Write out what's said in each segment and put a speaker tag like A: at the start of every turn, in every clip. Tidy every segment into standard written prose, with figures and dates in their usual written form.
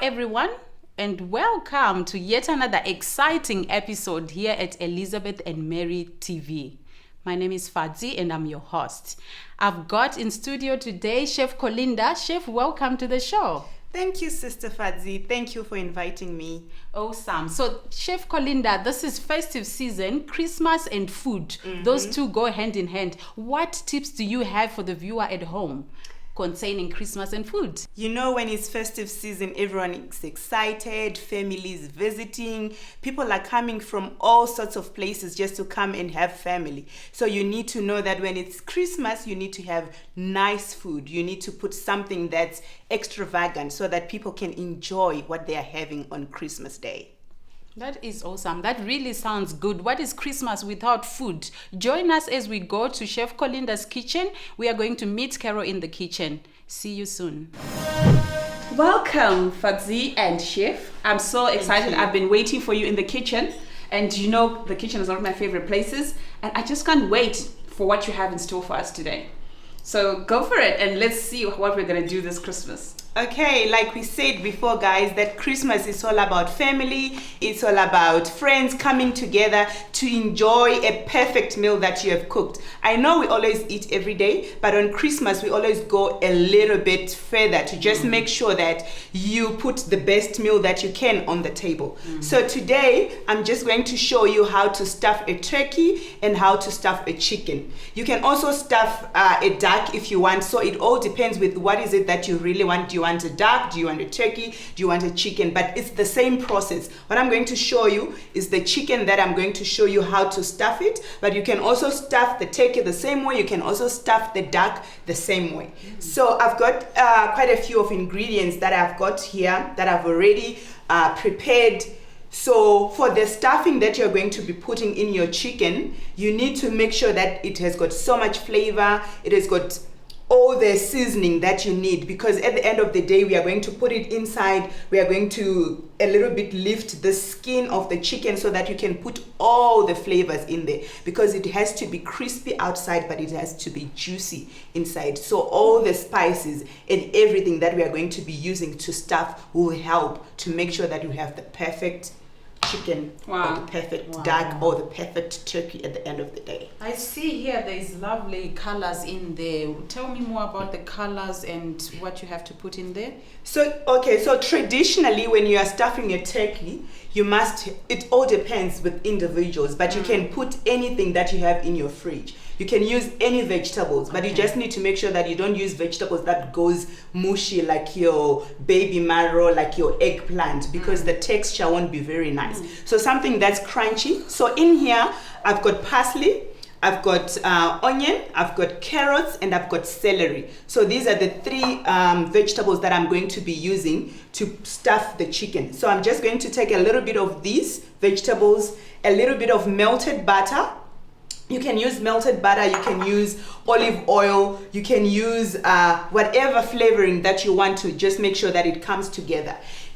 A: everyone, and welcome to yet another exciting episode here at Elizabeth and Mary TV. My name is Fadzi and I'm your host. I've got in studio today Chef Collinda. Chef, welcome to the show.
B: Thank you, Sister Fadzi. Thank you for inviting me.
A: Awesome. So, Chef Collinda, this is festive season, Christmas and food. Those two go hand in hand. What tips do you have for the viewer at home concerning Christmas and food?
B: You know, when it's festive season, everyone is excited, families visiting, people are coming from all sorts of places just to come and have family. So you need to know that when it's Christmas, you need to have nice food. You need to put something that's extravagant so that people can enjoy what they are having on Christmas Day.
A: That is awesome. That really sounds good. What is Christmas without food? Join us as we go to Chef Collinda's kitchen. We are going to meet Carol in the kitchen. See you soon.
C: Welcome, Fadzi and Chef. I'm so excited. I've been waiting for you in the kitchen. And you know, the kitchen is one of my favorite places. And I just can't wait for what you have in store for us today. So go for it and let's see what we're going to do this Christmas.
B: Okay, like we said before, guys, that Christmas is all about family. It's all about friends coming together to enjoy a perfect meal that you have cooked. I know we always eat every day, but on Christmas, we always go a little bit further to just make sure that you put the best meal that you can on the table. So today, I'm just going to show you how to stuff a turkey and how to stuff a chicken. You can also stuff a duck if you want. So it all depends with what is it that you really want. Do you want a duck? Do you want a turkey? Do you want a chicken? But it's the same process. What I'm going to show you is the chicken that I'm going to show you how to stuff it. But you can also stuff the turkey the same way. You can also stuff the duck the same way. So I've got quite a few of ingredients that I've got here that I've already prepared. So for the stuffing that you're going to be putting in your chicken, you need to make sure that it has got so much flavor, it has got all the seasoning that you need, because at the end of the day, we are going to put it inside. We are going to a little bit lift the skin of the chicken so that you can put all the flavors in there, because it has to be crispy outside, but it has to be juicy inside. So all the spices and everything that we are going to be using to stuff will help to make sure that you have the perfect chicken or the perfect duck or the perfect turkey at the end of the day.
A: I see here there is lovely colors in there. Tell me more about the colors and what you have to put in there.
B: So traditionally when you are stuffing a turkey, it all depends with individuals, but you can put anything that you have in your fridge. You can use any vegetables, but you just need to make sure that you don't use vegetables that goes mushy like your baby marrow, like your eggplant, because the texture won't be very nice. So something that's crunchy. So in here, I've got parsley, I've got onion, I've got carrots, and I've got celery. So these are the three vegetables that I'm going to be using to stuff the chicken. So I'm just going to take a little bit of these vegetables, a little bit of melted butter. You can use melted butter, you can use olive oil, you can use whatever flavoring that you want to, just make sure that it comes together.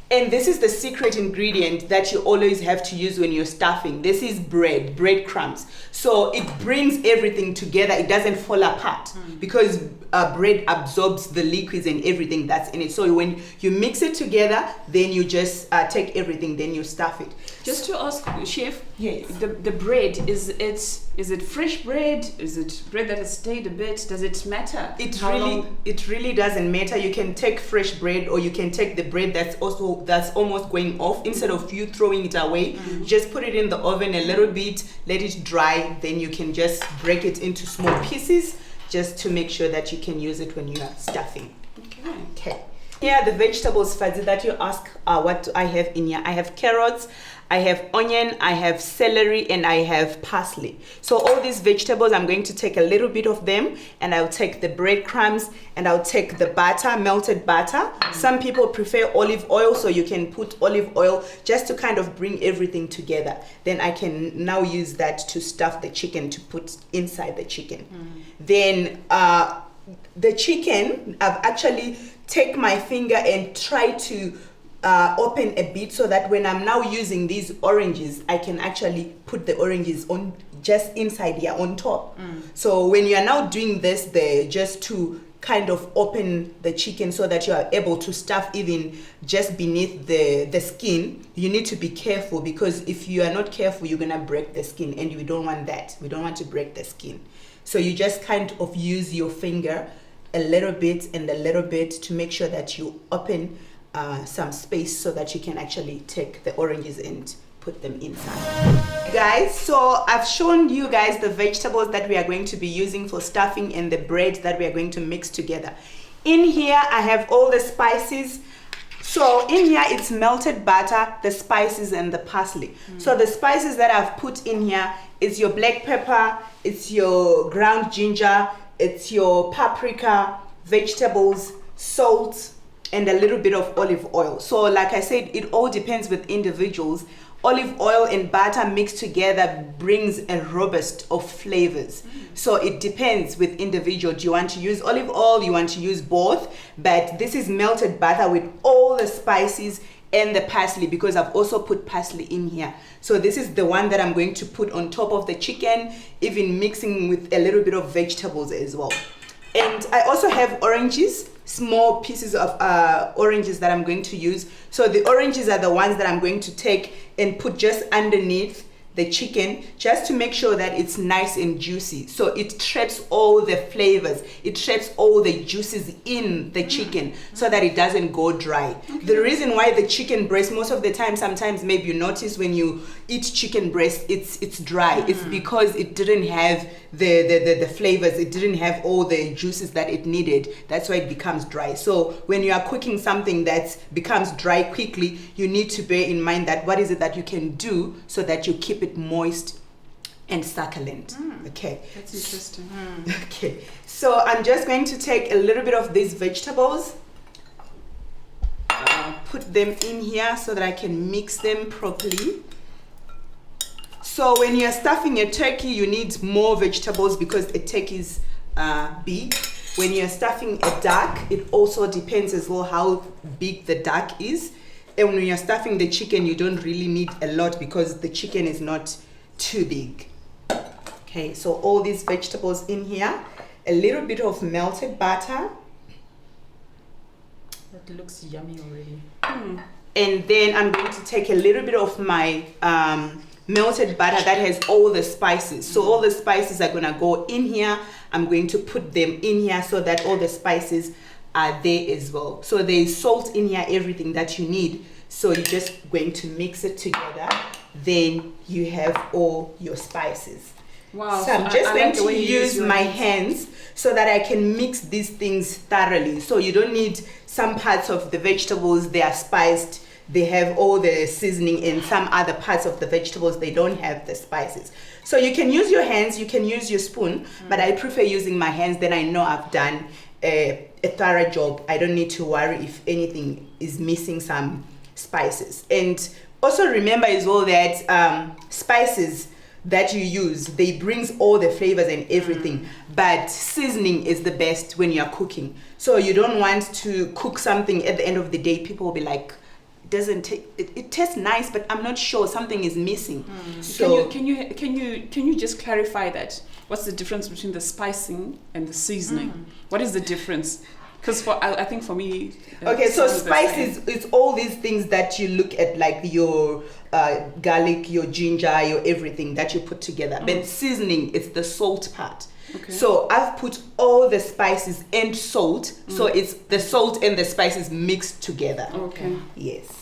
B: And this is the secret ingredient that you always have to use when you're stuffing. This is breadcrumbs. So it brings everything together. It doesn't fall apart because bread absorbs the liquids and everything that's in it. So when you mix it together, then you just take everything, then you stuff it.
C: Just to ask, Chef,
B: yes,
C: the bread, is it fresh bread? Is it bread that has stayed a bit? Does it matter?
B: It really doesn't matter. You can take fresh bread, or you can take the bread that's almost going off. Instead of you throwing it away, just put it in the oven a little bit, let it dry, then you can just break it into small pieces just to make sure that you can use it when you are stuffing. Okay. Here the vegetables, Fadzi, that you ask what do I have in here. I have carrots, I have onion, I have celery, and I have parsley. So all these vegetables, I'm going to take a little bit of them, and I'll take the breadcrumbs, and I'll take the butter, melted butter. Some people prefer olive oil, so you can put olive oil just to kind of bring everything together. Then I can now use that to stuff the chicken, to put inside the chicken. Then the chicken, I've actually take my finger and try to open a bit so that when I'm now using these oranges, I can actually put the oranges on just inside here on top. So when you are now doing this, just to kind of open the chicken so that you are able to stuff even just beneath the skin, you need to be careful, because if you are not careful, you're gonna break the skin, and we don't want that. We don't want to break the skin. So you just kind of use your finger a little bit and a little bit to make sure that you open some space so that you can actually take the oranges and put them inside. Guys, so I've shown you guys the vegetables that we are going to be using for stuffing and the bread that we are going to mix together. In here I have all the spices. So in here it's melted butter, the spices, and the parsley. So the spices that I've put in here is your black pepper, it's your ground ginger, it's your paprika, vegetables, salt, and a little bit of olive oil. So like I said, it all depends with individuals. Olive oil and butter mixed together brings a robust of flavors. So it depends with individual. Do you want to use olive oil? You want to use both? But this is melted butter with all the spices and the parsley, because I've also put parsley in here. So this is the one that I'm going to put on top of the chicken, even mixing with a little bit of vegetables as well. And I also have oranges, small pieces of oranges that I'm going to use. So the oranges are the ones that I'm going to take and put just underneath the chicken, just to make sure that it's nice and juicy. So it traps all the flavors, it traps all the juices in the chicken so that it doesn't go dry. Okay. The reason why the chicken breast, most of the time, sometimes maybe you notice when you eat chicken breast, it's dry. It's because it didn't have the flavors, it didn't have all the juices that it needed. That's why it becomes dry. So when you are cooking something that becomes dry quickly, you need to bear in mind that what is it that you can do so that you keep it moist and succulent. Okay,
C: that's interesting.
B: Okay, so I'm just going to take a little bit of these vegetables, put them in here so that I can mix them properly. So when you're stuffing a turkey, you need more vegetables because a turkey is big. When you're stuffing a duck, it also depends as well how big the duck is. And when you're stuffing the chicken, you don't really need a lot because the chicken is not too big. Okay, so all these vegetables in here, a little bit of melted butter.
A: That looks yummy already.
B: And then I'm going to take a little bit of my melted butter that has all the spices. So all the spices are gonna go in here. I'm going to put them in here so that all the spices are there as well. So there's salt in here, everything that you need. So you're just going to mix it together. Then you have all your spices.
C: Wow.
B: So I'm just going
C: like
B: to use my hands so that I can mix these things thoroughly. So you don't need some parts of the vegetables, they are spiced, they have all the seasoning, and some other parts of the vegetables, they don't have the spices. So you can use your hands, you can use your spoon, but I prefer using my hands. Then I know I've done a thorough job. I don't need to worry if anything is missing some spices. And also remember as well that spices that you use, they brings all the flavors and everything, but seasoning is the best when you're cooking. So you don't want to cook something at the end of the day, people will be like, it tastes nice, but I'm not sure, something is missing. So
C: can you just clarify that? What's the difference between the spicing and the seasoning? What is the difference? Because I think for me,
B: okay, so spices, it's all these things that you look at, like your garlic, your ginger, your everything that you put together. But seasoning, it's the salt part.
C: Okay.
B: So I've put all the spices and salt. So it's the salt and the spices mixed together.
C: Okay.
B: Yes.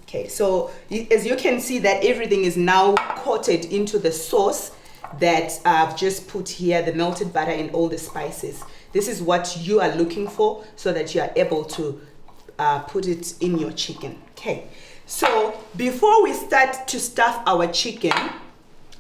B: Okay, so as you can see that everything is now coated into the sauce that I've just put here, the melted butter and all the spices. This is what you are looking for so that you are able to put it in your chicken. Okay, so before we start to stuff our chicken,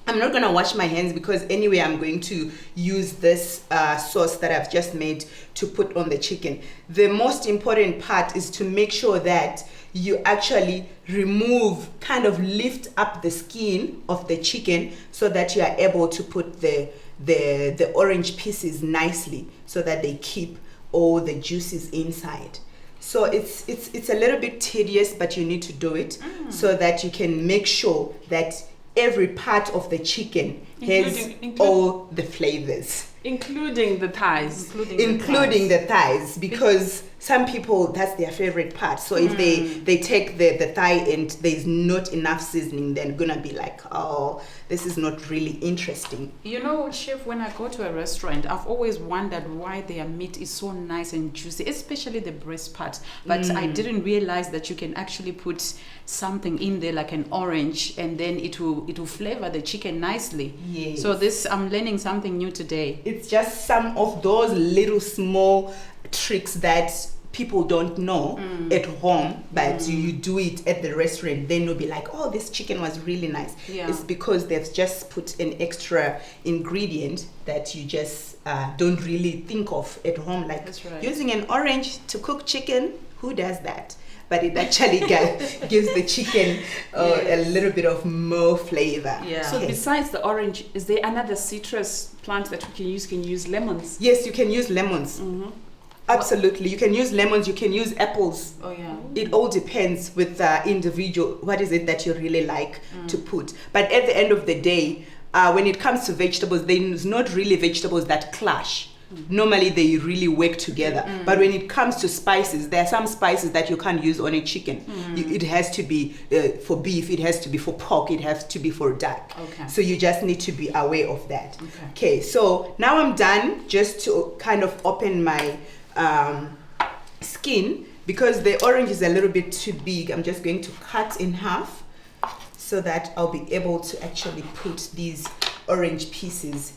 B: I'm not gonna wash my hands because anyway I'm going to use this sauce that I've just made to put on the chicken. The most important part is to make sure that you actually remove, kind of lift up the skin of the chicken so that you are able to put the orange pieces nicely so that they keep all the juices inside. So it's a little bit tedious, but you need to do it so that you can make sure that every part of the chicken has all the flavors.
C: Including the thighs.
B: Including the thighs, because some people, that's their favorite part. So if they take the thigh and there's not enough seasoning, they're gonna be like, oh, this is not really interesting.
A: You know, Chef, when I go to a restaurant, I've always wondered why their meat is so nice and juicy, especially the breast part. But I didn't realize that you can actually put something in there like an orange, and then it will flavor the chicken nicely.
B: Yes.
A: So I'm learning something new today.
B: It's just some of those little small tricks that people don't know at home, but you do it at the restaurant, then you'll be like, oh, this chicken was really nice.
A: Yeah.
B: It's because they've just put an extra ingredient that you just don't really think of at home, like
A: That's right.
B: using an orange to cook chicken. Who does that? But it actually gives the chicken a little bit of more flavor.
A: Yeah.
C: So besides the orange, is there another citrus plant that we can use? Can you use lemons?
B: Yes, you can use lemons. Absolutely. You can use lemons, you can use apples.
A: Oh yeah.
B: It all depends with the individual, what is it that you really like to put. But at the end of the day, when it comes to vegetables, there's not really vegetables that clash. Normally they really work together. But when it comes to spices, there are some spices that you can't use on a chicken. It has to be for beef, it has to be for pork, it has to be for duck.
A: Okay.
B: So you just need to be aware of that.
A: Okay.
B: Okay, so now I'm done. Just to kind of open my skin, because the orange is a little bit too big, I'm just going to cut in half so that I'll be able to actually put these orange pieces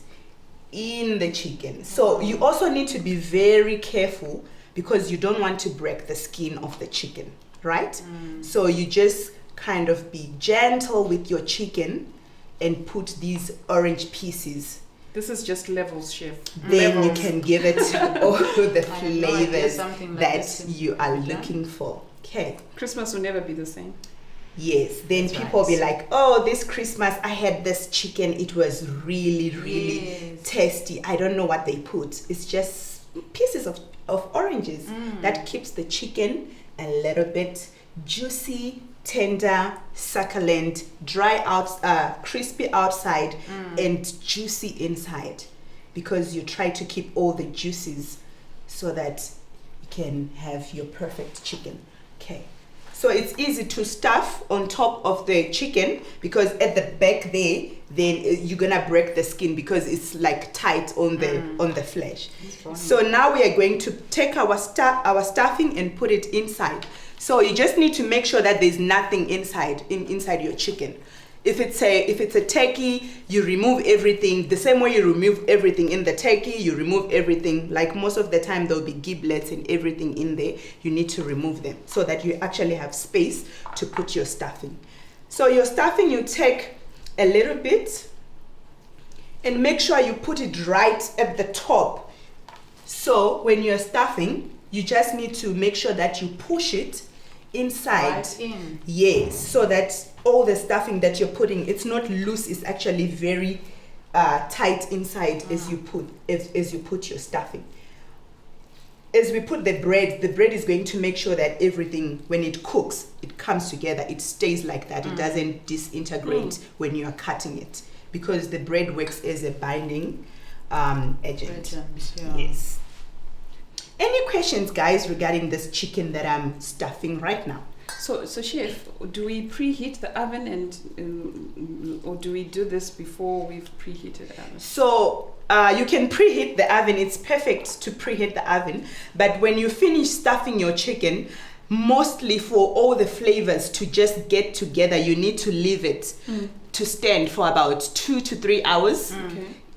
B: in the chicken. So you also need to be very careful, because you don't want to break the skin of the chicken, right? So you just kind of be gentle with your chicken and put these orange pieces.
C: This is just levels, Chef.
B: Then
C: Levels.
B: you can give it all the
A: I had no idea
B: flavors
A: something like
B: that
A: this in
B: you are
A: Collinda.
B: looking for. Okay.
C: Christmas will never be the same.
B: Yes. Then
A: That's
B: people
A: right.
B: be like, oh, this Christmas I had this chicken. It was really, really
A: Yes.
B: tasty. I don't know what they put. It's just pieces of oranges that keeps the chicken a little bit juicy, tender, succulent, crispy outside and juicy inside, because you try to keep all the juices so that you can have your perfect chicken. Okay, so it's easy to stuff on top of the chicken, because at the back there, then you're gonna break the skin because it's like tight on the flesh. So now we are going to take our stuffing and put it inside. So you just need to make sure that there's nothing inside your chicken. If it's a turkey, you remove everything the same way you remove everything in the turkey. You remove everything. Like most of the time, there'll be giblets and everything in there. You need to remove them so that you actually have space to put your stuffing. So your stuffing, you take a little bit and make sure you put it right at the top. So when you're stuffing, you just need to make sure that you push it inside.
A: Right in.
B: Yes, so that all the stuffing that you're putting, it's not loose, it's actually very tight inside as you put your stuffing. As we put the bread is going to make sure that everything, when it cooks, it comes together, it stays like that. It doesn't disintegrate when you are cutting it, because the bread works as a binding agent.
A: Yeah.
B: Yes. Any questions, guys, regarding this chicken that I'm stuffing right now?
C: So Chef, do we preheat the oven and or do we do this before we've preheated the oven?
B: So you can preheat the oven. It's perfect to preheat the oven. But when you finish stuffing your chicken, mostly for all the flavors to just get together, you need to leave it to stand for about 2 to 3 hours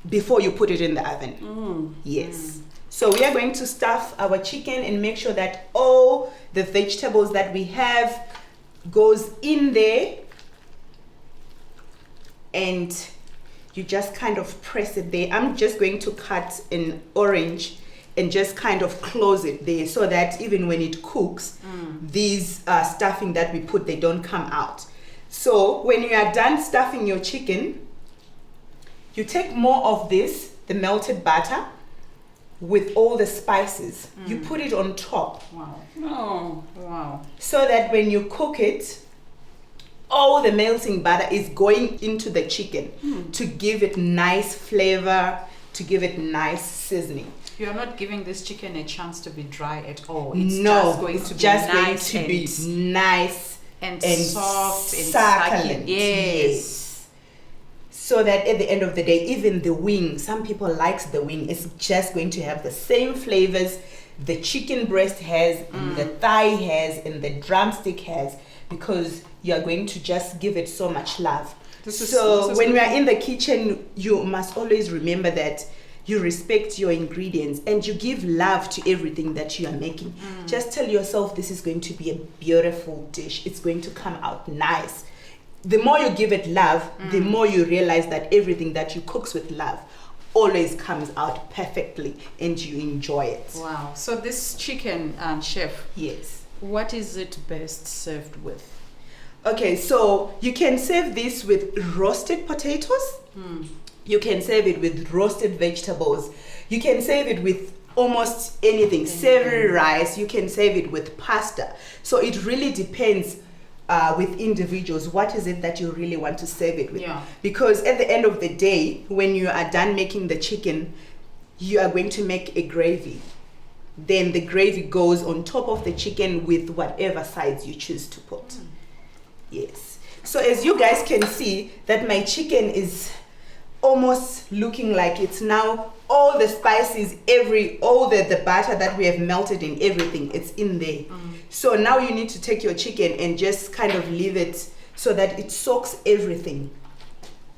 B: before you put it in the oven. Yes. So we are going to stuff our chicken and make sure that all the vegetables that we have goes in there, and you just kind of press it there. I'm just going to cut an orange and just kind of close it there, so that even when it cooks, these stuffing that we put, they don't come out. So when you are done stuffing your chicken, you take more of this, the melted butter, with all the spices. You put it on top.
A: Wow. Oh, wow.
B: So that when you cook it, all the melting butter is going into the chicken to give it nice flavor to give it nice seasoning.
A: You're not giving this chicken a chance to be dry at all. It's
B: just going to be nice
A: and soft and
B: succulent.
A: Yes.
B: So that at the end of the day, even the wing, some people likes the wing, it's just going to have the same flavors the chicken breast has, and the thigh has, and the drumstick has, because you are going to just give it so much love. So when we are in the kitchen, you must always remember that you respect your ingredients and you give love to everything that you are making. Just tell yourself this is going to be a beautiful dish. It's going to come out nice. The more you give it love, the more you realize that everything that you cook with love always comes out perfectly and you enjoy it.
A: Wow. So this chicken, chef,
B: yes,
A: what is it best served with?
B: Okay, so you can serve this with roasted potatoes. You can serve it with roasted vegetables. You can serve it with almost anything. Savory rice. You can serve it with pasta. So it really depends with individuals. What is it that you really want to serve it with?
A: Yeah.
B: Because at the end of the day, when you are done making the chicken, you are going to make a gravy. Then the gravy goes on top of the chicken with whatever sides you choose to put. Yes. So as you guys can see that my chicken is almost looking like it's now all the spices, all the batter that we have melted in everything, it's in there. So now you need to take your chicken and just kind of leave it so that it soaks everything.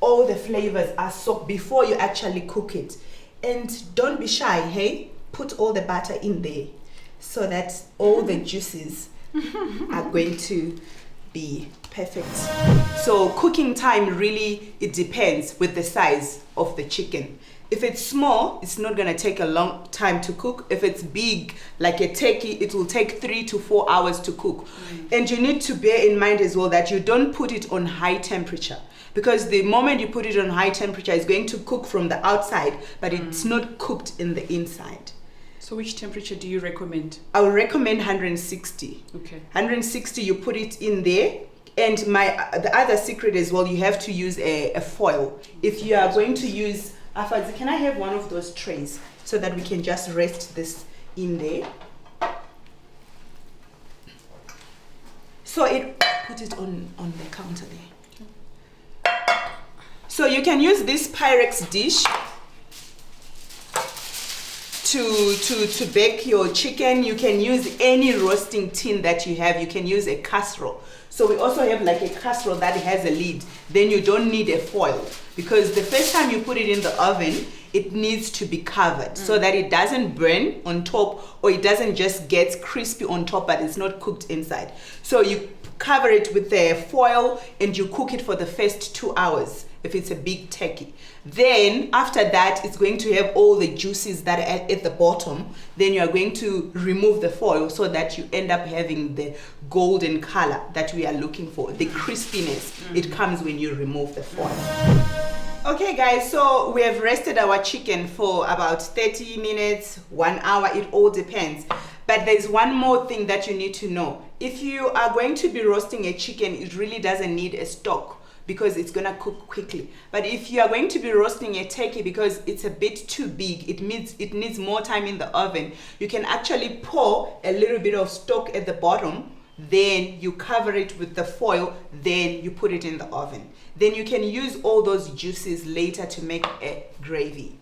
B: All the flavors are soaked before you actually cook it. And don't be shy, hey? Put all the butter in there so that all the juices are going to be perfect. So cooking time really, it depends with the size of the chicken. If it's small, it's not going to take a long time to cook. If it's big, like a turkey, it will take 3 to 4 hours to cook. And you need to bear in mind as well that you don't put it on high temperature, because the moment you put it on high temperature, it's going to cook from the outside, but it's not cooked in the inside.
C: So which temperature do you recommend?
B: I would recommend 160.
C: Okay.
B: 160, you put it in there. And the other secret as well, you have to use a foil. If you are going to use, can I have one of those trays so that we can just rest this in there? So put it on the counter there. So you can use this Pyrex dish to bake your chicken. You can use any roasting tin that you have. You can use a casserole. So we also have like a casserole that has a lid. Then you don't need a foil, because the first time you put it in the oven, it needs to be covered so that it doesn't burn on top, or it doesn't just get crispy on top but it's not cooked inside. So you cover it with the foil and you cook it for the first 2 hours if it's a big turkey. Then after that, it's going to have all the juices that are at the bottom. Then you are going to remove the foil so that you end up having the golden color that we are looking for. The crispiness, it comes when you remove the foil. Okay guys, so we have rested our chicken for about 30 minutes, 1 hour, it all depends. But there's one more thing that you need to know. If you are going to be roasting a chicken, it really doesn't need a stock, because it's gonna cook quickly. But if you are going to be roasting a turkey, because it's a bit too big, it needs more time in the oven, you can actually pour a little bit of stock at the bottom, then you cover it with the foil, then you put it in the oven. Then you can use all those juices later to make a gravy.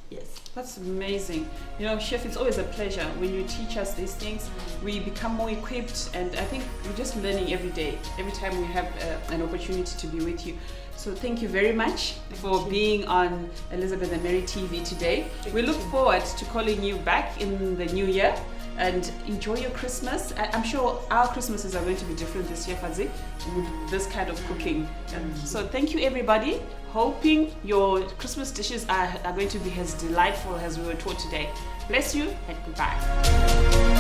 B: Yes.
C: That's amazing. You know, Chef, it's always a pleasure when you teach us these things. We become more equipped, and I think we're just learning every day, every time we have an opportunity to be with you. So thank you very much for being on Elizabeth and Mary TV today. We look forward to calling you back in the new year, and enjoy your Christmas. I'm sure our Christmases are going to be different this year, Fadzi, with this kind of cooking. So thank you, everybody. Hoping your Christmas dishes are going to be as delightful as we were taught today. Bless you and goodbye.